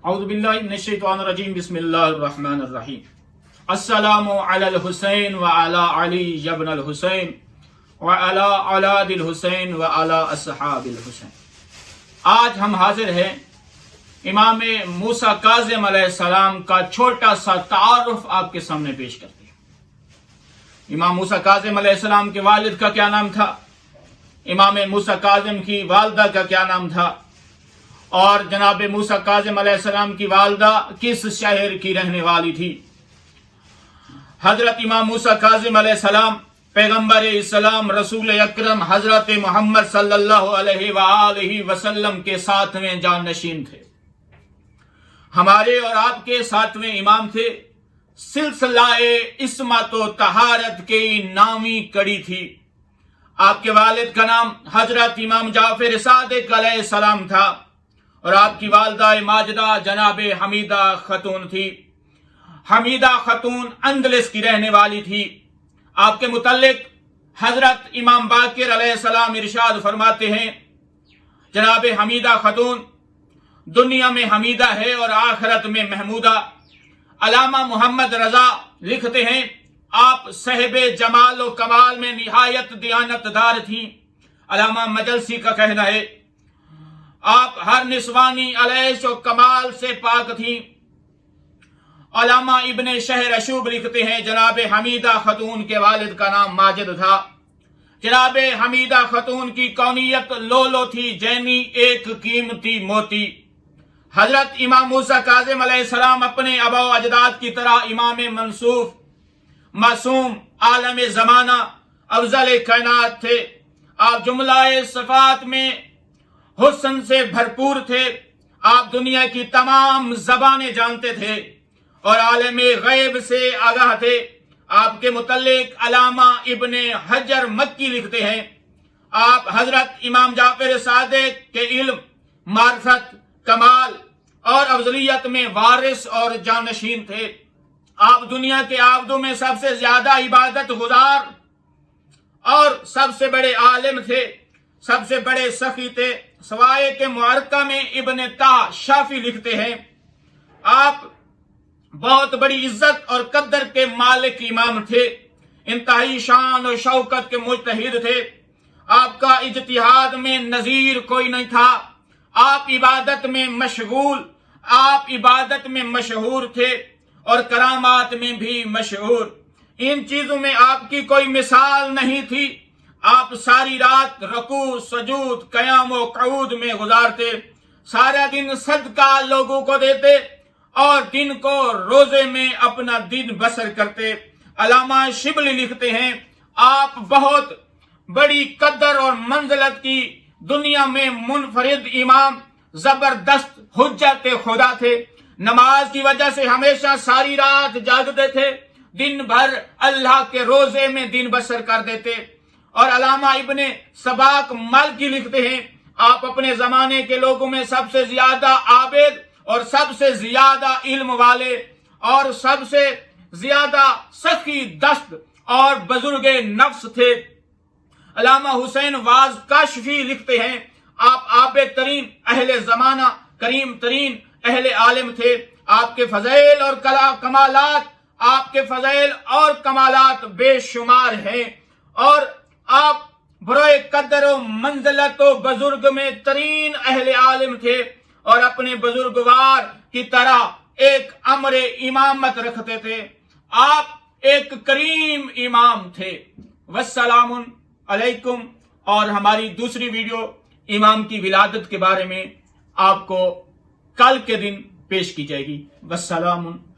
اعوذ باللہ من الشیطان الرجیم بسم اللہ الرحمن الرحیم السلام علی الحسین وعلی علی ابن الحسین وعلی اولاد الحسین وعلی اصحاب الحسین۔ آج ہم حاضر ہیں امام موسیٰ کاظم علیہ السلام کا چھوٹا سا تعارف آپ کے سامنے پیش کرتے ہیں۔ امام موسیٰ کاظم علیہ السلام کے والد کا کیا نام تھا، امام موسیٰ کاظم کی والدہ کا کیا نام تھا، اور جناب موسیٰ کاظم علیہ السلام کی والدہ کس شہر کی رہنے والی تھی۔ حضرت امام موسیٰ کاظم علیہ السلام پیغمبر اسلام رسول اکرم حضرت محمد صلی اللہ علیہ وآلہ وسلم کے ساتویں جانشین تھے، ہمارے اور آپ کے ساتویں امام تھے۔ سلسلہ عصمت و طہارت کی نامی کڑی تھی۔ آپ کے والد کا نام حضرت امام جعفر صادق علیہ السلام تھا اور آپ کی والدہ ماجدہ جناب حمیدہ خاتون تھی۔ حمیدہ خاتون اندلس کی رہنے والی تھی۔ آپ کے متعلق حضرت امام باقر علیہ السلام ارشاد فرماتے ہیں، جناب حمیدہ خاتون دنیا میں حمیدہ ہے اور آخرت میں محمودہ۔ علامہ محمد رضا لکھتے ہیں، آپ صاحب جمال و کمال میں نہایت دیانتدار تھیں۔ علامہ مجلسی کا کہنا ہے، آپ ہر نسوانی علیش و کمال سے پاک تھیں۔ علامہ ابن شہر اشوب لکھتے ہیں، جناب حمیدہ خاتون کے والد کا نام ماجد تھا۔ جناب حمیدہ خاتون کی کونیت لولو تھی، جینی ایک قیمتی موتی۔ حضرت امام موسیٰ کاظم علیہ السلام اپنے آباء و اجداد کی طرح امام منصوف، معصوم، عالم زمانہ، افضل کائنات تھے۔ آپ جملہ صفات میں حسن سے بھرپور تھے۔ آپ دنیا کی تمام زبانیں جانتے تھے اور عالم غیب سے آگاہ تھے۔ آپ کے متعلق علامہ ابن حجر مکی لکھتے ہیں، آپ حضرت امام جعفر صادق کے علم، معرفت، کمال اور افضلیت میں وارث اور جانشین تھے۔ آپ دنیا کے عابدوں میں سب سے زیادہ عبادت گزار اور سب سے بڑے عالم تھے، سب سے بڑے سخی تھے۔ سوائے کے معرکہ میں ابن طاہ شافی لکھتے ہیں، آپ بہت بڑی عزت اور قدر کے مالک امام تھے، انتہائی شان و شوکت کے مجتہد تھے۔ آپ کا اجتہاد میں نظیر کوئی نہیں تھا۔ آپ عبادت میں مشہور تھے اور کرامات میں بھی مشہور۔ ان چیزوں میں آپ کی کوئی مثال نہیں تھی۔ آپ ساری رات رکوع، سجود، قیام و قعود میں گزارتے، سارا دن صدقہ لوگوں کو دیتے اور دن کو روزے میں اپنا دن بسر کرتے۔ علامہ شبلی لکھتے ہیں، آپ بہت بڑی قدر اور منزلت کی دنیا میں منفرد امام، زبردست حجت خدا تھے۔ نماز کی وجہ سے ہمیشہ ساری رات جاگتے تھے، دن بھر اللہ کے روزے میں دن بسر کر دیتے۔ اور علامہ ابن سباق مالکی لکھتے ہیں، آپ اپنے زمانے کے لوگوں میں سب سے زیادہ عابد اور سب سے زیادہ علم والے اور سب سے زیادہ سخی دست اور بزرگ نفس تھے۔ علامہ حسین واز کاشفی لکھتے ہیں، آپ عابد ترین اہل زمانہ، کریم ترین اہل عالم تھے۔ آپ کے فضائل اور کمالات بے شمار ہیں اور آپ برائے قدر و منزلت و بزرگ میں ترین اہل عالم تھے اور اپنے بزرگوار کی طرح ایک امر امامت رکھتے تھے۔ آپ ایک کریم امام تھے۔ والسلام علیکم۔ اور ہماری دوسری ویڈیو امام کی ولادت کے بارے میں آپ کو کل کے دن پیش کی جائے گی۔ والسلام